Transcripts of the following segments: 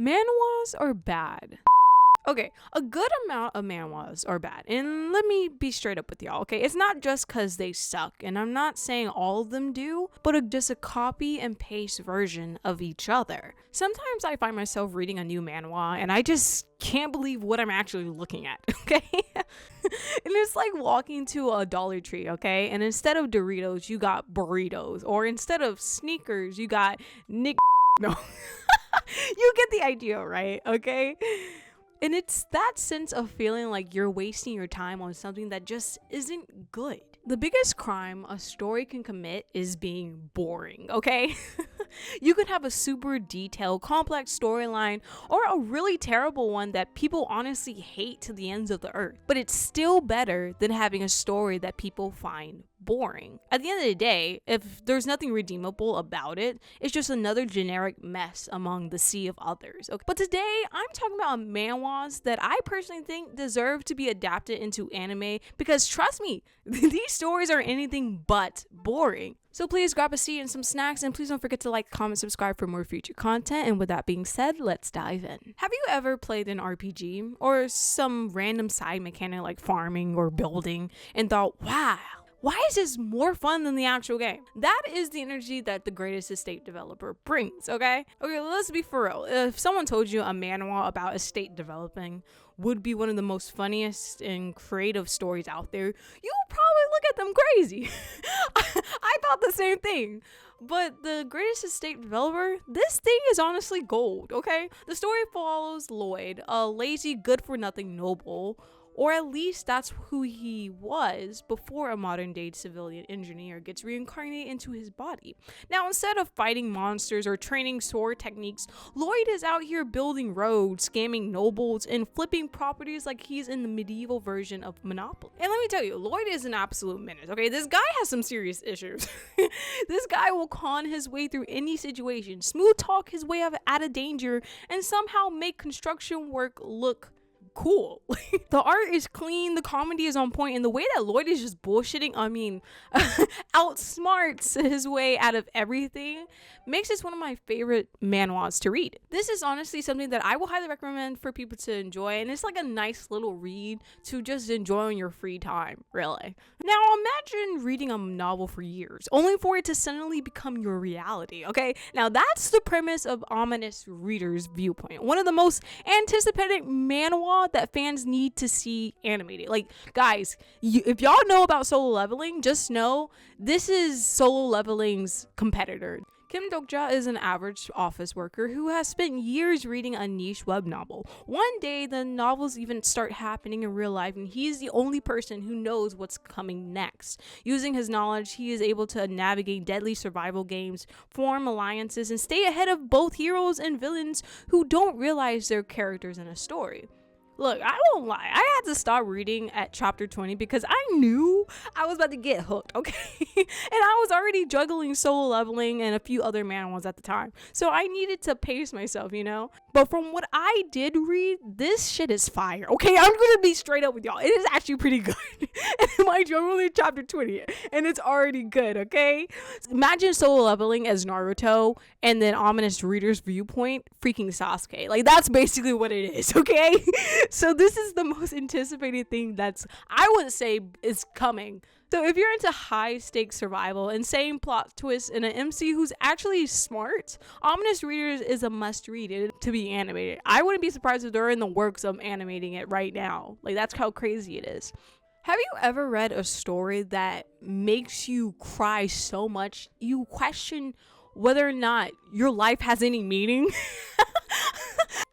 Manhwas are bad. Okay, a good amount of manhwas are bad. And let me be straight up with y'all, okay? It's not just because they suck, and I'm not saying all of them do, but just a copy and paste version of each other. Sometimes I find myself reading a new manhwa, and I just can't believe what I'm actually looking at, okay? And it's like walking to a Dollar Tree, okay? And instead of Doritos, you got burritos. Or instead of sneakers, you got Nick. No. You get the idea, right? Okay? And it's that sense of feeling like you're wasting your time on something that just isn't good. The biggest crime a story can commit is being boring, okay? You could have a super detailed, complex storyline or a really terrible one that people honestly hate to the ends of the earth. But it's still better than having a story that people find boring. At the end of the day, if there's nothing redeemable about it, it's just another generic mess among the sea of others. Okay? But today, I'm talking about manhwas that I personally think deserve to be adapted into anime because trust me, these stories are anything but boring. So please grab a seat and some snacks, and please don't forget to like, comment, subscribe for more future content. And with that being said, let's dive in. Have you ever played an RPG or some random side mechanic like farming or building and thought, wow, why is this more fun than the actual game? That is the energy that the Greatest Estate developer brings, okay? Okay, let's be for real. If someone told you a manhwa about estate developing would be one of the most funniest and creative stories out there, you would probably look at them crazy. I thought the same thing. But the Greatest Estate developer, this thing is honestly gold, okay? The story follows Lloyd, a lazy, good-for-nothing noble, or at least that's who he was before a modern-day civilian engineer gets reincarnated into his body. Now, instead of fighting monsters or training sword techniques, Lloyd is out here building roads, scamming nobles, and flipping properties like he's in the medieval version of Monopoly. And let me tell you, Lloyd is an absolute menace, okay? This guy has some serious issues. This guy will con his way through any situation, smooth talk his way out of danger, and somehow make construction work look cool. The art is clean, the comedy is on point, and the way that Lloyd is just bullshitting, outsmarts his way out of everything, makes this one of my favorite manhwas to read. This is honestly something that I will highly recommend for people to enjoy, and it's like a nice little read to just enjoy on your free time, really. Now imagine reading a novel for years, only for it to suddenly become your reality, okay? Now that's the premise of Ominous Reader's Viewpoint, one of the most anticipated manhwa that fans need to see animated. Like, guys, if y'all know about Solo Leveling, just know this is Solo Leveling's competitor. Kim Dokja is an average office worker who has spent years reading a niche web novel. One day, the novels even start happening in real life, and he's the only person who knows what's coming next. Using his knowledge, he is able to navigate deadly survival games, form alliances, and stay ahead of both heroes and villains who don't realize they're characters in a story. Look, I won't lie, I had to stop reading at chapter 20 because I knew I was about to get hooked, okay? And I was already juggling Solo Leveling and a few other manhwas at the time. So I needed to pace myself, you know? But from what I did read, this shit is fire, okay? I'm gonna be straight up with y'all. It is actually pretty good. And mind you, I'm only at chapter 20 and it's already good, okay? Imagine Solo Leveling as Naruto and then Ominous Reader's Viewpoint freaking Sasuke. Like, that's basically what it is, okay? So this is the most anticipated thing that's, I would say, is coming. So if you're into high stakes survival, insane plot twists, and an MC who's actually smart, Ominous Readers is a must read to be animated. I wouldn't be surprised if they're in the works of animating it right now. Like, that's how crazy it is. Have you ever read a story that makes you cry so much you question whether or not your life has any meaning?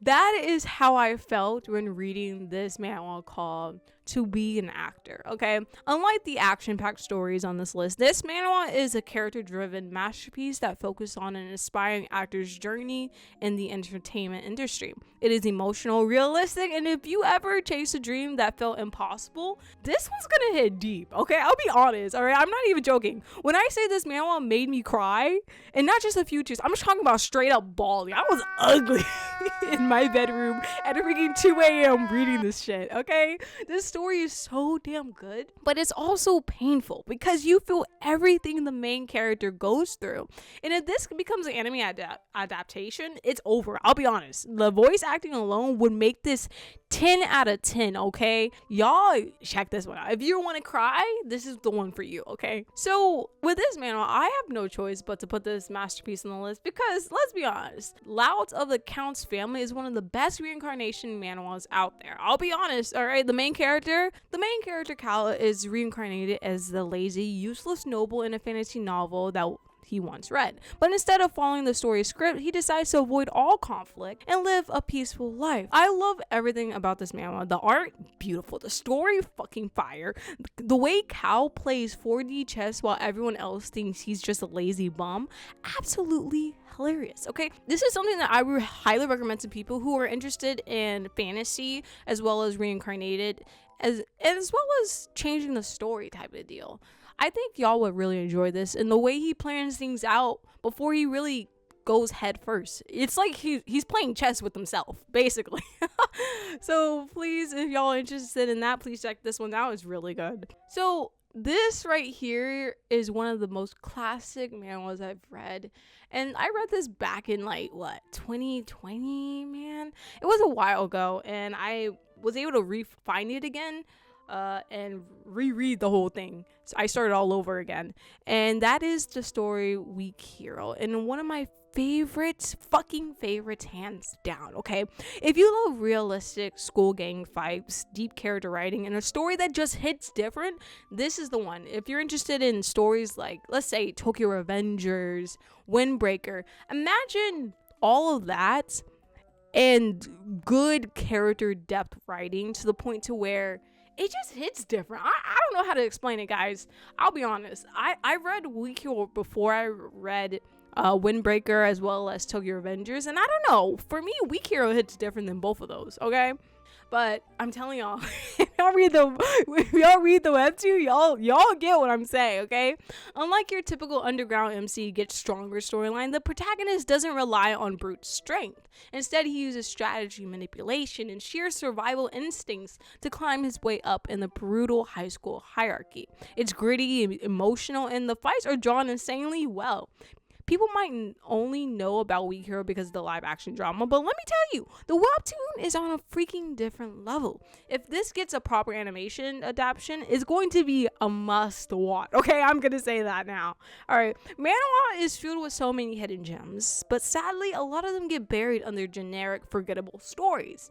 That is how I felt when reading this manhwa called To Be an Actor, okay? Unlike the action-packed stories on this list, this manhwa is a character-driven masterpiece that focuses on an aspiring actor's journey in the entertainment industry. It is emotional, realistic, and if you ever chased a dream that felt impossible, this one's gonna hit deep, okay? I'll be honest, all right? I'm not even joking. When I say this manhwa made me cry, and not just a few tears, I'm just talking about straight up bawling. I was ugly. in my bedroom at freaking 2 a.m. reading this shit, okay? This story is so damn good, but it's also painful because you feel everything the main character goes through. And if this becomes an anime adaptation, it's over. I'll be honest. The voice acting alone would make this 10 out of 10, okay? Y'all check this one out. If you want to cry, this is the one for you, okay? So with this manual, I have no choice but to put this masterpiece on the list because, let's be honest, Lout of the Count's Family is one of the best reincarnation manuals out there. I'll be honest, all right? The main character, Cal, is reincarnated as the lazy, useless noble in a fantasy novel that he once read. But instead of following the story script, he decides to avoid all conflict and live a peaceful life. I love everything about this manhwa. The art, beautiful. The story, fucking fire. The way Cal plays 4D chess while everyone else thinks he's just a lazy bum, absolutely hilarious. Okay, this is something that I would highly recommend to people who are interested in fantasy as well as reincarnated, as well as changing the story type of deal. I think y'all would really enjoy this, and the way he plans things out before he really goes head first. It's like he's playing chess with himself, basically. So please, if y'all are interested in that, please check this one out. It's really good. So this right here is one of the most classic manhwas I've read, and I read this back in 2020, man. It was a while ago, and I was able to find it again and reread the whole thing. So I started all over again, and that is the story Weak Hero, and one of my favorites, hands down. Okay, if you love realistic school gang fights, deep character writing, and a story that just hits different, this is the one. If you're interested in stories like, let's say, Tokyo Revengers, Windbreaker, imagine all of that and good character depth writing to the point to where it just hits different. I don't know how to explain it, guys. I'll be honest. I read Weak Hero before I read Windbreaker as well as Tokyo Revengers, and I don't know. For me, Weak Hero hits different than both of those, okay? But I'm telling y'all, if y'all read the webtoon, y'all get what I'm saying, okay? Unlike your typical underground MC gets stronger storyline, the protagonist doesn't rely on brute strength. Instead, he uses strategy, manipulation, and sheer survival instincts to climb his way up in the brutal high school hierarchy. It's gritty and emotional, and the fights are drawn insanely well. People might only know about Weak Hero because of the live action drama, but let me tell you, the webtoon is on a freaking different level. If this gets a proper animation adaptation, it's going to be a must watch. Okay, I'm gonna say that now. Alright, manhwa is filled with so many hidden gems, but sadly, a lot of them get buried under generic, forgettable stories.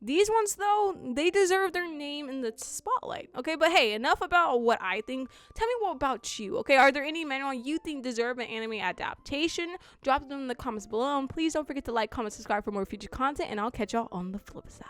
These ones, though, they deserve their name in the spotlight. Okay, but hey, enough about what I think. Tell me what about you, okay? Are there any manhwa you think deserve an anime adaptation? Drop them in the comments below. And please don't forget to like, comment, subscribe for more future content, and I'll catch y'all on the flip side.